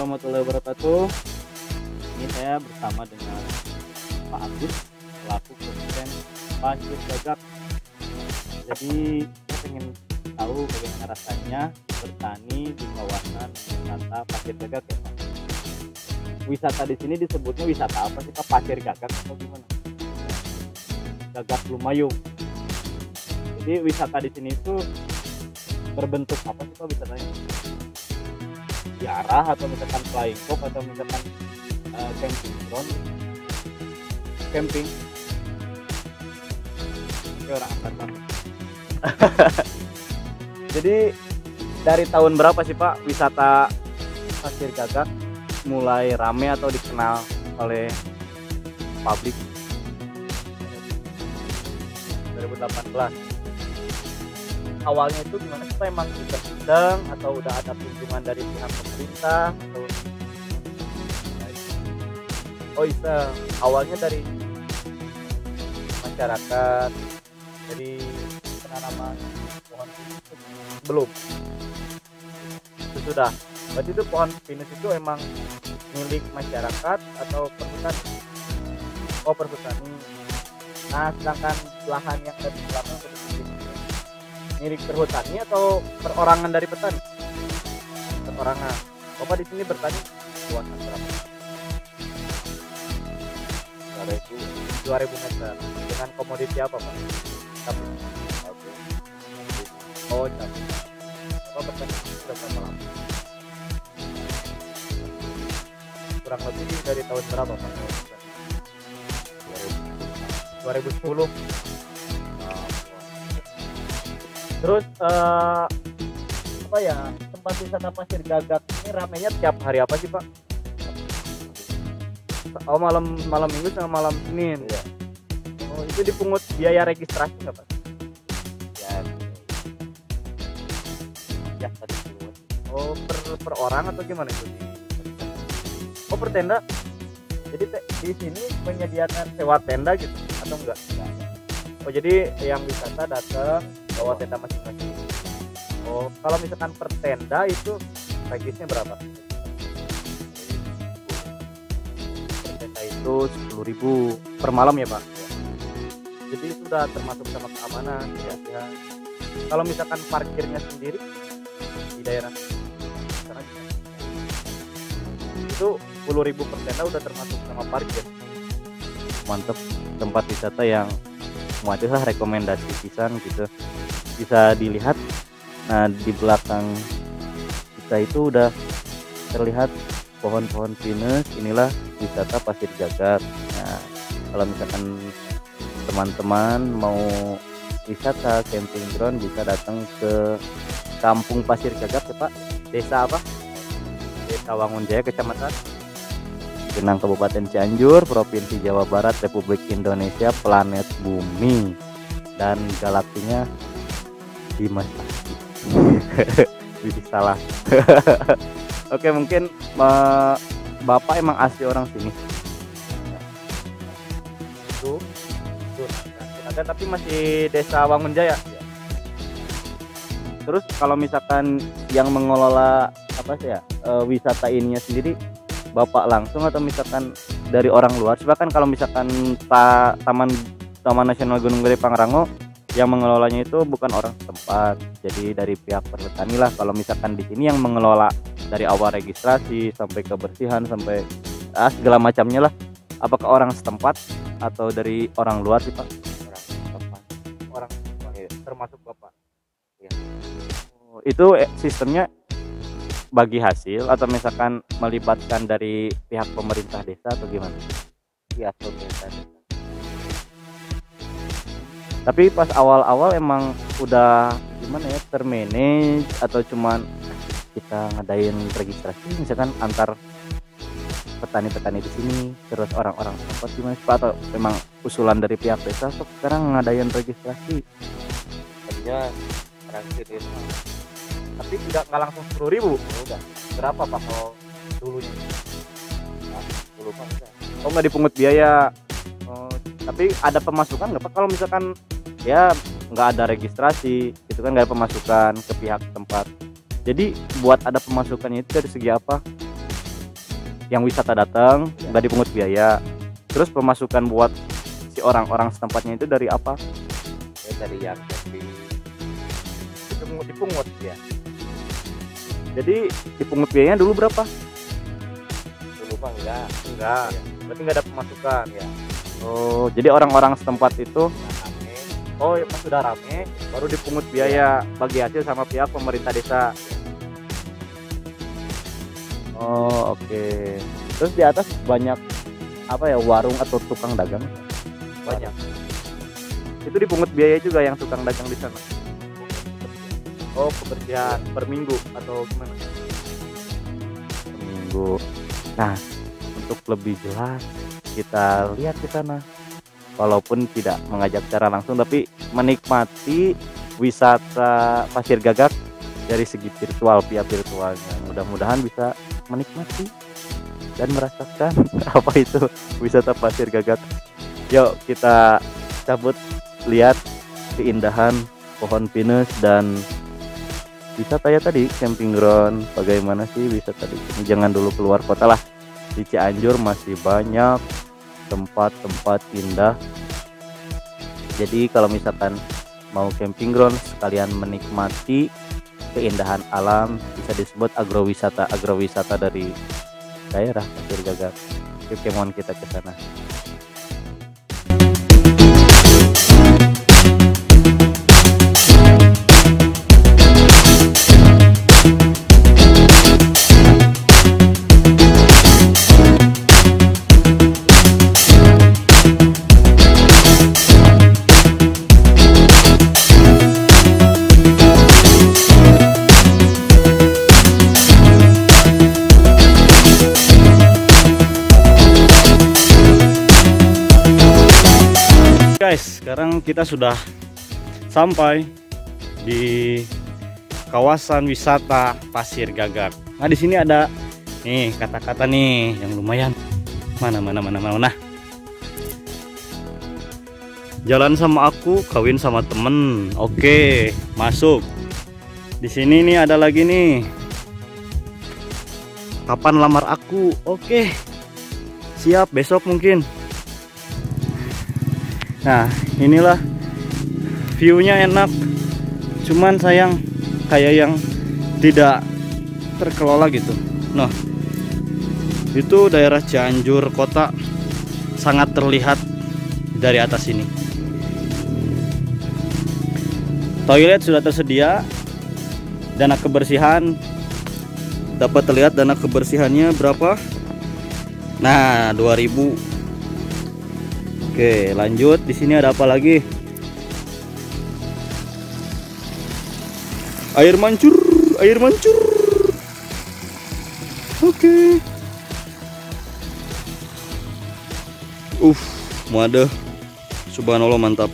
warahmatullahi wabarakatuh. Ini saya bersama dengan Pak Agus selaku Konten Pasir Gagak. Jadi saya ingin tahu bagaimana rasanya bertani di kawasan wisata Pasir Gagak ya Pak. Wisata di sini disebutnya wisata apa sih Pak? Pasir Gagak atau gimana? Gagak Lumayung. Jadi wisata di sini itu berbentuk apa sih Pak wisatanya? Ziarah atau misalkan flying fox atau misalkan camping ground, camping. Oke, orang angkat Pak. Jadi dari tahun berapa sih Pak wisata Pasir Gagak mulai rame atau dikenal oleh publik? 2018. Awalnya itu gimana sih Pak, emang sedang atau udah ada kunjungan dari pihak pemerintah atau iseng? Awalnya dari masyarakat, dari penanaman pohon pinus belum? Itu sudah. Berarti itu pohon pinus itu emang milik masyarakat atau perhutani? Oh, perhutani. Nah, sedangkan lahan yang ada di belakang milik perhutani atau perorangan dari petani? Perorangan. Bapak di sini bertani luasan berapa? 2000 meter. Dengan komoditi apa Pak? Cabai. Oh, cabai. Bapak bertani sudah berapa lama? Kurang lebih dari tahun berapa Pak? 2010. Terus apa ya, tempat wisata Pasir Gagak ini ramainya tiap hari apa sih Pak? Oh, malam minggu sama malam Senin. Iya. Oh, itu dipungut biaya registrasi nggak Pak? Ya tadi dipungut. Oh, per orang atau gimana itu? Oh, per tenda. Jadi di sini menyediakan sewa tenda gitu atau enggak? Oh, jadi yang wisata datang bawa tenda masing-masing. Oh, kalau misalkan per tenda itu regisnya berapa? Per tenda itu 10.000 per malam ya Pak. Jadi sudah termasuk sama keamanan ya. Kalau misalkan parkirnya sendiri di daerah sana itu 10.000 per tenda udah termasuk sama parkir. Mantep, tempat wisata yang semua itu lah rekomendasi pisan gitu, bisa dilihat. Nah, di belakang kita itu udah terlihat pohon-pohon pinus. Inilah wisata Pasir Gagak. Nah, kalau misalkan teman-teman mau wisata camping ground bisa datang ke Kampung Pasir Gagak ya Pak. Desa apa? Desa Wangunjaya, Kecamatan Pinang, Kabupaten Cianjur, Provinsi Jawa Barat, Republik Indonesia, planet Bumi, dan galaktinya Dimas Asti. Jadi salah. Oke, mungkin Bapak emang asli orang sini. Itu ada tapi masih Desa Wangunjaya. Terus kalau misalkan yang mengelola apa sih ya, wisata ininya sendiri Bapak langsung atau misalkan dari orang luar? Bahkan kalau misalkan Taman Nasional Gunung Gede Pangrango yang mengelolanya itu bukan orang setempat, jadi dari pihak perhutani lah. Kalau misalkan di sini yang mengelola dari awal registrasi sampai kebersihan sampai segala macamnya lah, apakah orang setempat atau dari orang luar sih Pak? Orang tempat. Orang setempat, Iya. termasuk Bapak. Iya. Oh, itu sistemnya bagi hasil atau misalkan melibatkan dari pihak pemerintah desa atau gimana? Iya, pemerintah. Tapi pas awal-awal emang udah gimana ya, termanage atau cuman kita ngadain registrasi misalkan antar petani-petani di sini terus orang-orang tempat gimana sih Pak, atau memang usulan dari pihak desa tuh sekarang ngadain registrasi? Tadinya terakhir Tapi nggak langsung 10.000. udah Berapa Pak kalau dulunya? dulu Pak udah. Oh, nggak dipungut biaya. Oh, tapi ada pemasukan nggak Pak kalau misalkan ya nggak ada registrasi itu kan, nggak ada pemasukan ke pihak tempat? Jadi buat ada pemasukannya itu dari segi apa? yang wisata datang nggak dipungut biaya. Terus pemasukan buat si orang-orang setempatnya itu dari apa? Ya dari yang camping itu dipungut ya. Jadi dipungut biayanya dulu berapa? Dulu mah enggak Enggak. ya. Berarti nggak ada pemasukan. Ya. Oh, jadi orang-orang setempat itu, Rame. oh ya, pas sudah rame baru dipungut biaya bagi hasil sama pihak pemerintah desa. Oh, oke. Terus di atas banyak apa ya, warung atau tukang dagang? Banyak. Itu dipungut biaya juga yang tukang dagang di sana. Oh, kebersihan per minggu atau gimana? Per minggu. Nah, untuk lebih jelas kita lihat ke sana. Walaupun tidak mengajak secara langsung, tapi menikmati wisata Pasir Gagak dari segi virtual, via virtualnya. Mudah-mudahan bisa menikmati dan merasakan apa itu wisata Pasir Gagak. Yuk kita cabut lihat keindahan pohon pinus dan wisata ya tadi, camping ground. Bagaimana sih wisata di sini? Jangan dulu keluar kota lah. Di Cianjur masih banyak tempat-tempat indah. Jadi kalau misalkan mau camping ground sekalian menikmati keindahan alam, bisa disebut agrowisata dari daerah Pasir Gagak. Yuk kemon kita ke sana. Guys, sekarang kita sudah sampai di kawasan wisata Pasir Gagak. Nah, di sini ada nih kata-kata nih yang lumayan. Mana. Jalan sama aku, kawin sama temen. Oke, masuk. Di sini nih ada lagi nih. Kapan lamar aku? Oke. Siap, besok mungkin. Nah, inilah view-nya enak. Cuman sayang kayak yang tidak terkelola gitu. Nah, itu daerah Cianjur kota sangat terlihat dari atas ini. Toilet sudah tersedia. Dana kebersihan dapat terlihat, dana kebersihannya berapa? Nah, 2000. Oke, lanjut. Di sini ada apa lagi? Air mancur. Oke. Waduh. Subhanallah, mantap.